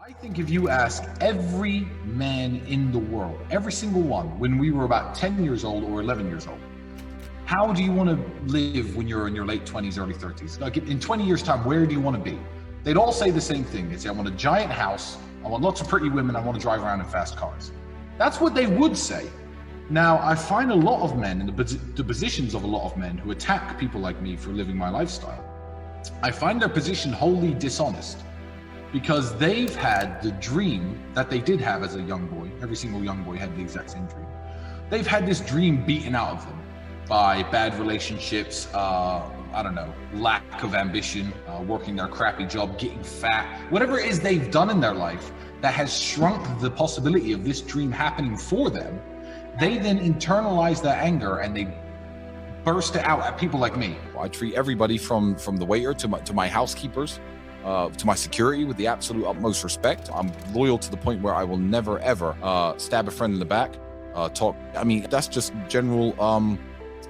I think if you ask every man in the world, every single one, when we were about 10 years old or 11 years old, how do you want to live when you're in your late 20s, early 30s? Like in 20 years' time, where do you want to be? They'd all say the same thing. They'd say, I want a giant house, I want lots of pretty women, I want to drive around in fast cars. That's what they would say. Now, I find a lot of men in the positions of a lot of men who attack people like me for living my lifestyle. I find their position wholly dishonest, because they've had the dream that they did have as a young boy. Every single young boy had the exact same dream. They've had this dream beaten out of them by bad relationships, lack of ambition, working their crappy job, getting fat, whatever it is they've done in their life that has shrunk the possibility of this dream happening for them. They then internalize that anger and they burst it out at people like me. I treat everybody from the waiter to my housekeepers, to my security with the absolute utmost respect. I'm loyal to the point where I will never ever stab a friend in the back, talk. I mean, that's just general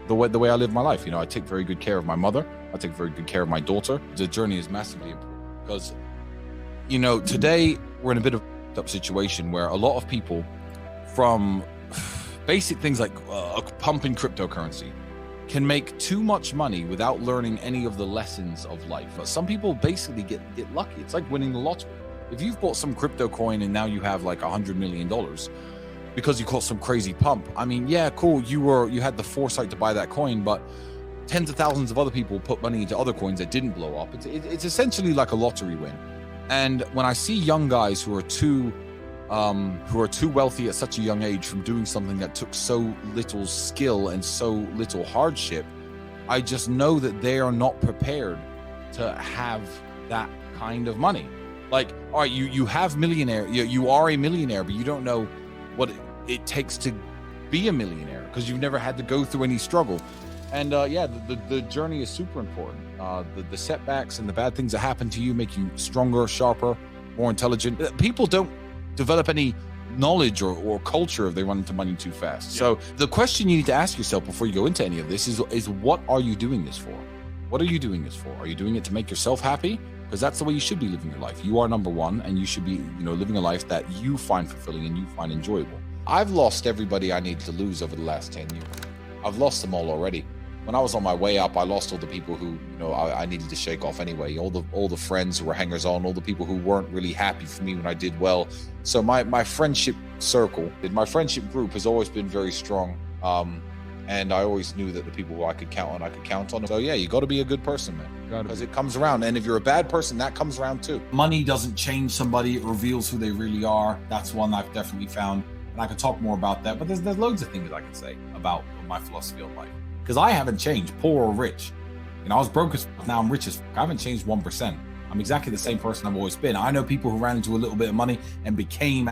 the way I live my life. You know, I take very good care of my mother. I take very good care of my daughter. The journey is massively important because, you know, today we're in a bit of a situation where a lot of people, from basic things like pumping cryptocurrency, can make too much money without learning any of the lessons of life. Some people basically get lucky. It's like winning the lottery. If you've bought some crypto coin and now you have like $100 million because you caught some crazy pump, I mean, yeah, cool. You had the foresight to buy that coin, but tens of thousands of other people put money into other coins that didn't blow up. It's essentially like a lottery win. And when I see young guys who are too wealthy at such a young age from doing something that took so little skill and so little hardship, I just know that they are not prepared to have that kind of money. Like, all right, you have millionaire, you are a millionaire, but you don't know what it takes to be a millionaire because you've never had to go through any struggle. And the journey is super important. The setbacks and the bad things that happen to you make you stronger, sharper, more intelligent. People don't develop any knowledge or culture if they run into money too fast. Yeah. So the question you need to ask yourself before you go into any of this is what are you doing this for? What are you doing this for? Are you doing it to make yourself happy? Because that's the way you should be living your life. You are number one, and you should be, living a life that you find fulfilling and you find enjoyable. I've lost everybody I need to lose over the last 10 years. I've lost them all already. When I was on my way up, I lost all the people who, I needed to shake off anyway. All the friends who were hangers on, all the people who weren't really happy for me when I did well. So my friendship circle, my friendship group has always been very strong. And I always knew that the people who I could count on. So yeah, you got to be a good person, man, because it comes around. And if you're a bad person, that comes around too. Money doesn't change somebody; it reveals who they really are. That's one I've definitely found, and I could talk more about that. But there's loads of things I can say about my philosophy of life, because I haven't changed, poor or rich. I was broke as fuck, now I'm rich as fuck. I haven't changed 1%. I'm exactly the same person I've always been. I know people who ran into a little bit of money and became,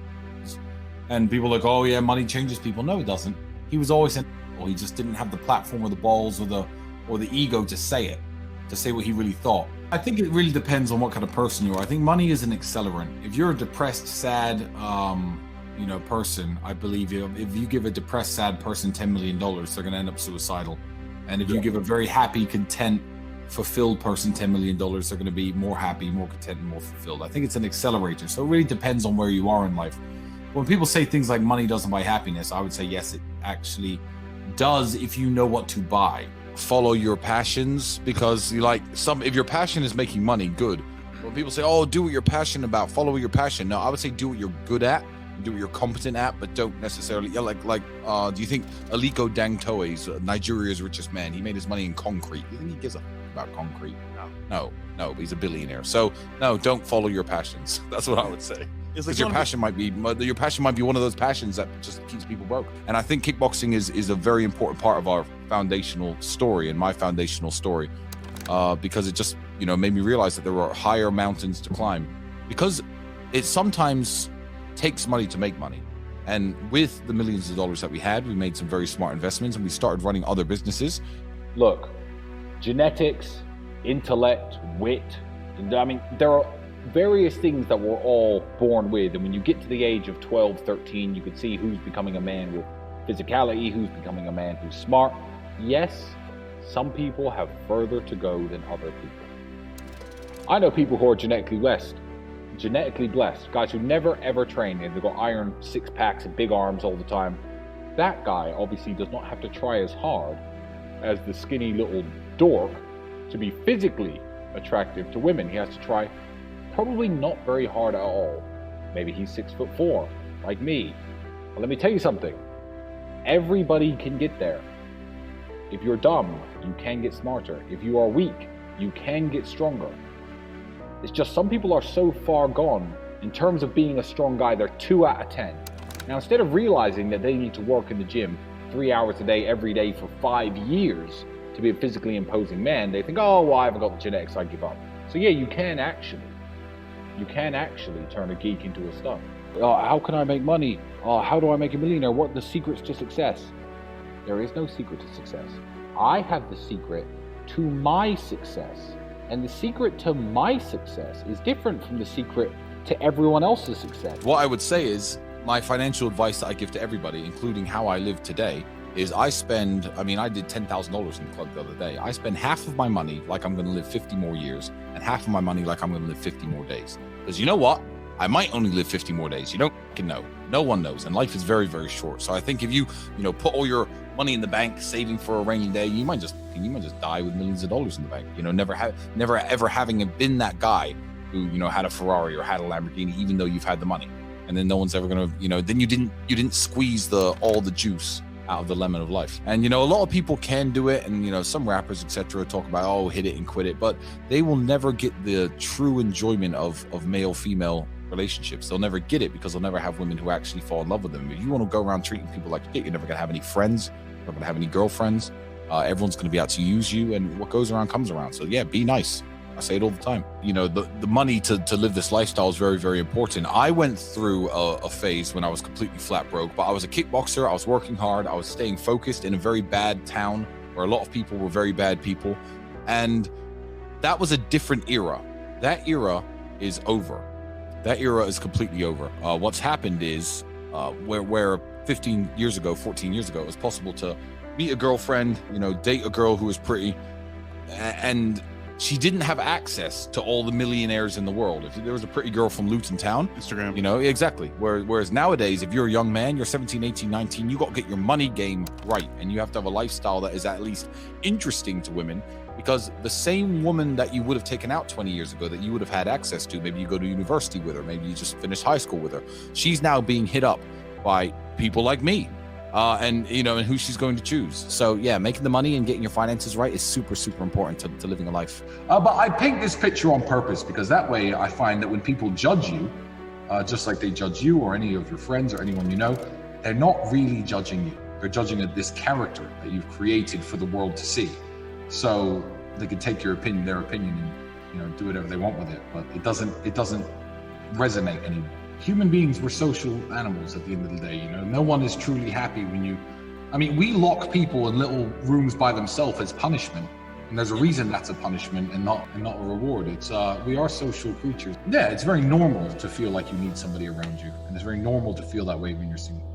and people are like, oh yeah, money changes people. No, it doesn't. He was always he just didn't have the platform or the balls or the ego to say what he really thought. I think it really depends on what kind of person you are. I think money is an accelerant. If you're a depressed, sad, person, I believe if you give a depressed, sad person $10 million, they're going to end up suicidal. And if you give a very happy, content, fulfilled person $10 million, they're going to be more happy, more content, and more fulfilled. I think it's an accelerator. So it really depends on where you are in life. When people say things like money doesn't buy happiness, I would say yes, it actually does if you know what to buy. Follow your passions, because if your passion is making money, good. When people say, oh, do what you're passionate about, follow your passion. No, I would say do what you're good at, do what you're competent at, but don't necessarily, do you think Aliko Dangote is Nigeria's richest man? He made his money in concrete. Do you think he gives a about concrete? No, he's a billionaire. So no, don't follow your passions. That's what I would say. Because your passion might be one of those passions that just keeps people broke. And I think kickboxing is a very important part of our foundational story and my foundational story, because it just made me realize that there are higher mountains to climb, because it sometimes takes money to make money. And with the millions of dollars that we had, we made some very smart investments and we started running other businesses. Look, genetics, intellect, wit, there are various things that we're all born with. And when you get to the age of 12, 13, you can see who's becoming a man with physicality, who's becoming a man who's smart. Yes, some people have further to go than other people. I know people who are genetically blessed, genetically blessed, guys who never ever train and they've got iron six packs and big arms all the time, that guy obviously does not have to try as hard as the skinny little dork to be physically attractive to women. He has to try probably not very hard at all. Maybe he's 6'4", like me. But let me tell you something. Everybody can get there. If you're dumb, you can get smarter. If you are weak, you can get stronger. It's just some people are so far gone in terms of being a strong guy, they're 2 out of 10. Now, instead of realizing that they need to work in the gym 3 hours a day, every day for 5 years to be a physically imposing man, they think, oh, well, I haven't got the genetics, I give up. So yeah, you can actually turn a geek into a stud. How can I make money? How do I make a millionaire? What are the secrets to success? There is no secret to success. I have the secret to my success. And the secret to my success is different from the secret to everyone else's success. What I would say is, my financial advice that I give to everybody, including how I live today, is I did $10,000 in the club the other day. I spend half of my money like I'm going to live 50 more years, and half of my money like I'm going to live 50 more days. Because you know what? I might only live 50 more days. You don't know. No one knows. And life is very, very short. So I think if you put all your money in the bank, saving for a rainy day, you might just die with millions of dollars in the bank. Never ever having been that guy who, had a Ferrari or had a Lamborghini, even though you've had the money. And then no one's ever going to, then you didn't squeeze all the juice out of the lemon of life. And, a lot of people can do it. And, some rappers, etc., talk about, hit it and quit it, but they will never get the true enjoyment of male-female relationships. They'll never get it because they'll never have women who actually fall in love with them. If you want to go around treating people like shit, you're never going to have any friends. You're not going to have any girlfriends. Everyone's going to be out to use you, and what goes around comes around. So yeah, be nice. I say it all the time. The money to live this lifestyle is very, very important. I went through a phase when I was completely flat broke, but I was a kickboxer. I was working hard. I was staying focused in a very bad town where a lot of people were very bad people. And that was a different era. That era is over. That era is completely over. What's happened is where 14 years ago, it was possible to meet a girlfriend, date a girl who was pretty, and she didn't have access to all the millionaires in the world. If there was a pretty girl from Luton Town, Instagram, exactly. Whereas nowadays, if you're a young man, you're 17, 18, 19, you got to get your money game right. And you have to have a lifestyle that is at least interesting to women, because the same woman that you would have taken out 20 years ago that you would have had access to, maybe you go to university with her, maybe you just finished high school with her, she's now being hit up by people like me. And who she's going to choose. So yeah, making the money and getting your finances right is super, super important to living a life. But I paint this picture on purpose because that way I find that when people judge you, just like they judge you or any of your friends or anyone they're not really judging you. They're judging this character that you've created for the world to see. So they can take their opinion and do whatever they want with it, but it doesn't resonate anymore. Human beings, we're social animals at the end of the day. No one is truly happy we lock people in little rooms by themselves as punishment, and there's a reason that's a punishment and not a reward. It's we are social creatures. Yeah, it's very normal to feel like you need somebody around you, and it's very normal to feel that way when you're single.